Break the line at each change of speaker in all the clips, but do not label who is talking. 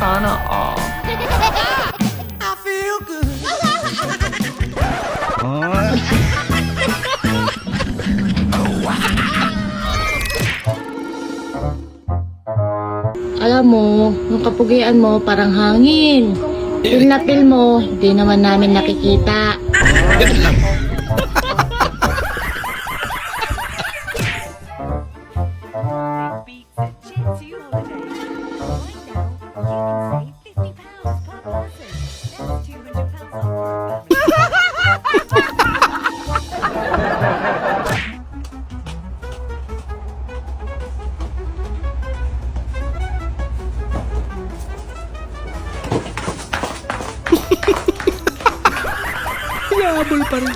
Sana all.
I feel good.
Alam mo, yung kapugian mo parang hangin. Feel na feel mo, di naman namin nakikita.
Ganun lang.
Beats and Chits You Holiday. Right now, you can save £50 per person. That's £200 off for a family.
Hinahabol pa rin.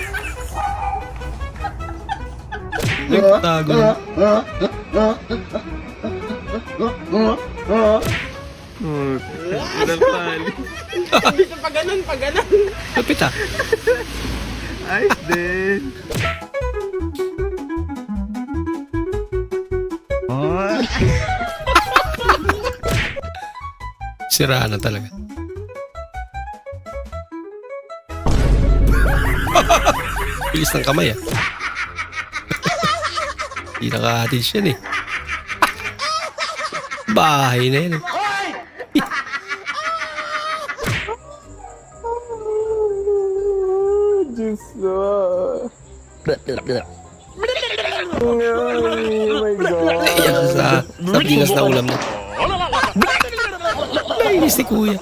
Nagtago.
Pa ganun.
Lapit ah.
Ayos din.
Siraan na talaga. Bilis ng kamay ah. Hindi naka-attach yan eh. Bahay na yan eh.
Diyos ko. Oh my God.
Yan sa sardinas na ulam na. Nainis si kuya.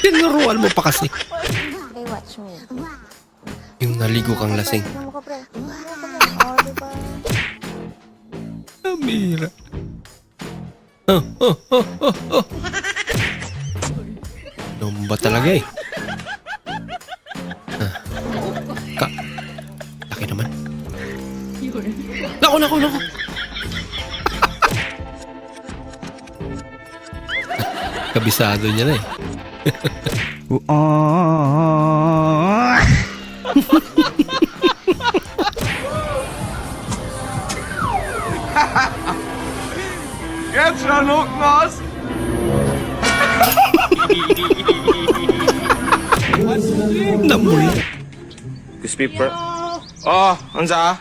Tinuruan mo pa kasi.
Okay, watch me.
Yung naligo kang lasing.
Ano ka, pre? Oh, diba?
Amira. Oh. Nomba talaga eh. Laki naman. Naku. Kabisado niya na eh.
Jetzt schon Hookmas.
Namula.
Crispy per. Oh, unsa?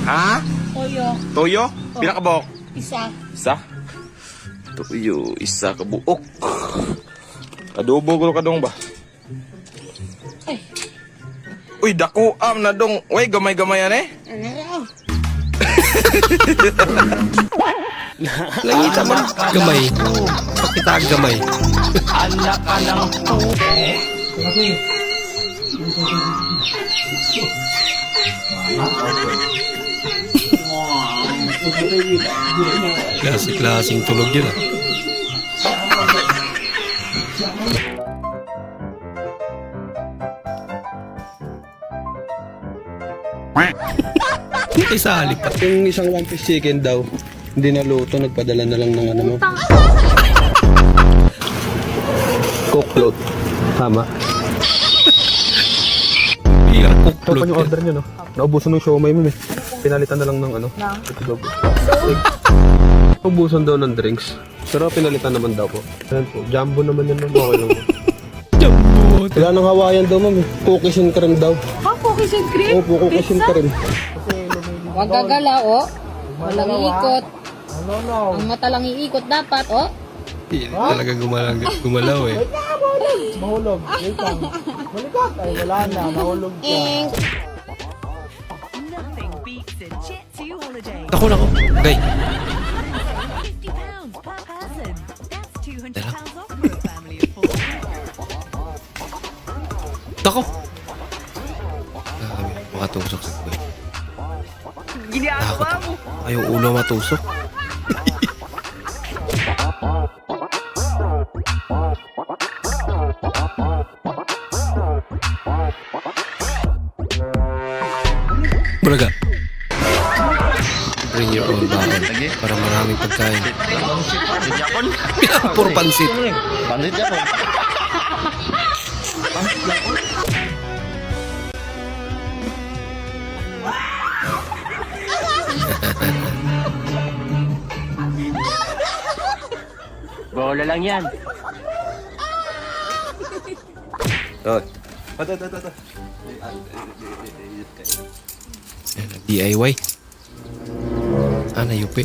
Ha?
Toyo,
Toyo? Pila ka buok?
isa.
Isa? Toyo, isa ka buok. Adobo ko kadong ba?
Ay.
Uy, dako am na dong. Uy, gamay-gamay yan eh.
Ano raw?
Langita man. Gamay. Pakita ang gamay. Klase-klaseng tulog yun ah. Hindi sa halip pa.
Yung isang one piece chicken daw, hindi na luto, nagpadala na lang ng ano mo. Cook float. Tama.
Iya,
Ito
kuklot
pa yung
yan.
order nyo, no? Naubusan ng siomay mo, eh. Pinalitan na lang ng ano. Ito daw po. Ubusan daw ng drinks. Pero pinalitan naman daw po. Ayan po. Jumbo naman yan, ma'am. Okay lang po.
Jumbo.
Wala ng Hawaiian daw, ma'am. Cookies and cream daw.
Cookies and cream?
Opo, cookies and cream.
Huwag gagala, oh. Walang iikot. Ang mata lang iikot dapat, oh.
Hindi talaga gumalaw eh.
Mahulog. Wait lang. Balikat. Ay, wala na. Mahulog ka.
Nothing beats a Chits You Holiday.
Naku. Okay.
£50 per person. That's £200 off for a family of 4.
Naku. Makatusok sa kuya. Ginagawa mo. Ayaw ulo matusok. Bulaga. Bring your own baon para maraming pagkain. Puro pansit.
Pansit yan po.
Bola lang yan.
Oh.
DIY. Nayupi.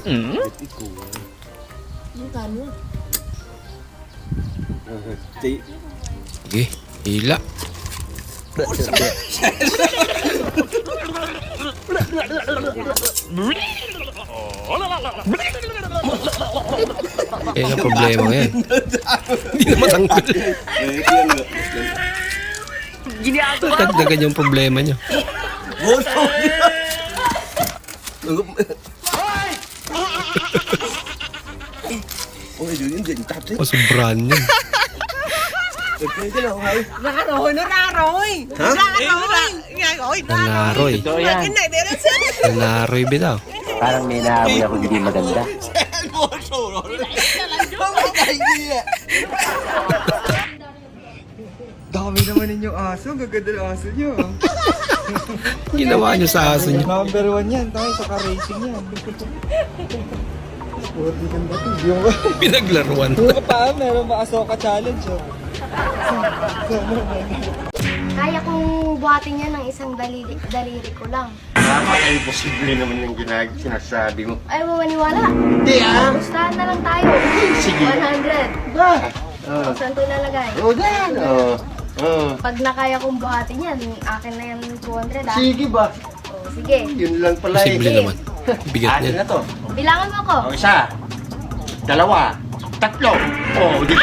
Sige, hila. Ang problema ngayon. Hindi na matanggal. Dagdagan yung problema nyo. Sobrang yan. Nanaroy.
Totoo yan.
Nanaroy bitaw.
Parang may naamoy ako hindi maganda.
Dami naman ninyong aso. Gaganda ng aso nyo.
Ginawa nyo sa aso nyo.
Number 1 yan. Tayo sa ka-racing yan. Pwede kang dati. Yung
Pinaglaruan.
pa, meron ba Asoka challenge? Oh.
Kaya kong buhatin yan ng isang daliri ko lang.
Napaka-imposible naman yung sinasabi mo.
Ayaw mo maniwala?
Hindi
Gustahan na lang tayo.
Sige.
100.
Ba?
Saan ito ilalagay?
Dan.
Pag nakaya kong buhatin yan, akin na yan 200 ah.
Sige ba?
Oh, sige.
Yun lang pala
Posible naman. Bigat
Ano
niya.
na to?
Bilangan mo ako.
Isa. Dalawa. Tatlo. Di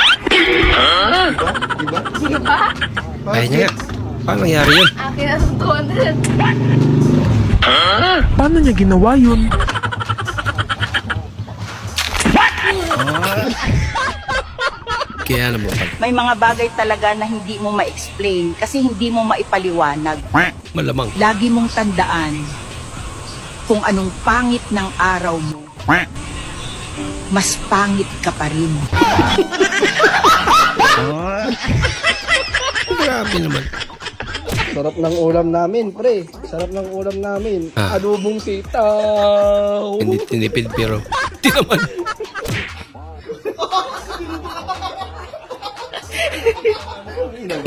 ba?
Di ba?
Kaya niya nga. Paano nangyari yun?
Akin na itong 200.
Paano niya ginawa yun?
Kaya naman pala.
May mga bagay talaga na hindi mo ma-explain kasi hindi mo maipaliwanag.
Malamang.
Lagi mong tandaan kung anong pangit ng araw mo, mas pangit ka pa rin.
Grabe naman.
Sarap ng ulam namin, pre. Sarap ng ulam namin.
Ah.
Adobong sitaw.
Hindi tinipid pero. Hindi naman.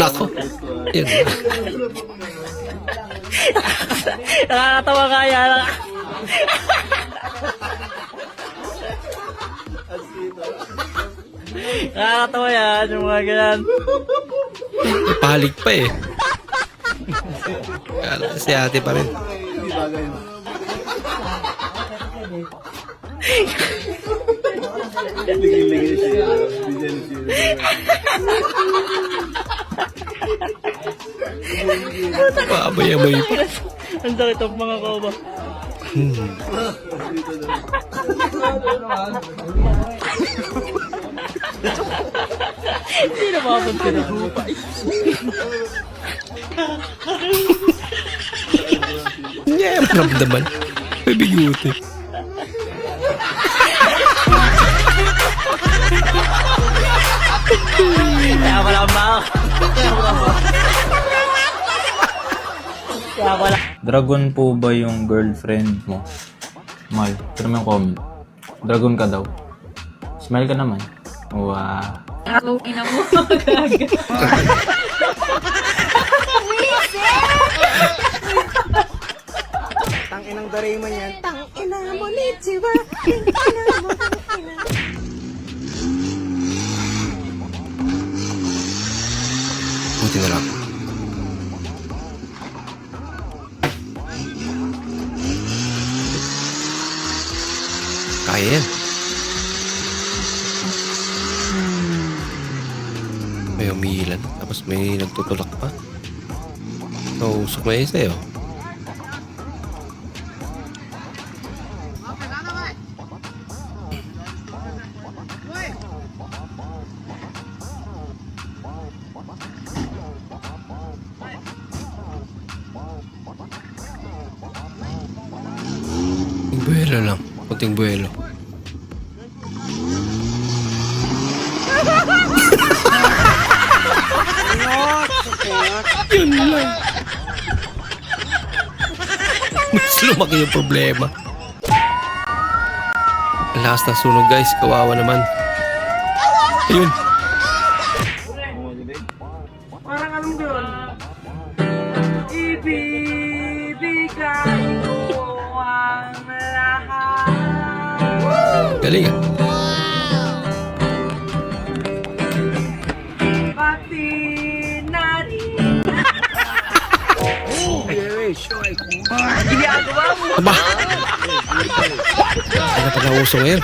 Nako. Yan.
Nakakatawa kaya lang. Nakakatawa yan, yung mga ganyan.
Palig pa eh. Kala si ate pa rin. Paabay-abay pa.
Ang sakit ang mga koba. Hindi na makapunti na lupa.
Hindi ay maramdaman. May biguti.
Kaya wala ba? Kaya wala.
Dragon po ba yung girlfriend mo? Mal, pero may comment. Dragon ka daw. Smile ka naman. Wow.
Ang ina mo.
Tanginang Doraemon yan.
Buti na lang. Kaya yan. May umiilan. Tapos may nagtutulak pa. Usok na isa yun. Buwelo lang. Kunting buwelo. Yun lang. Mas lumaki yung problema. Lakas na sunog guys. Kawawa naman. Ayun.
Parang alam ko yun. Ibibigay ko ang lahat.
Galing ah.
Pati na rin.
Aba! Ano pa nauso ngayon?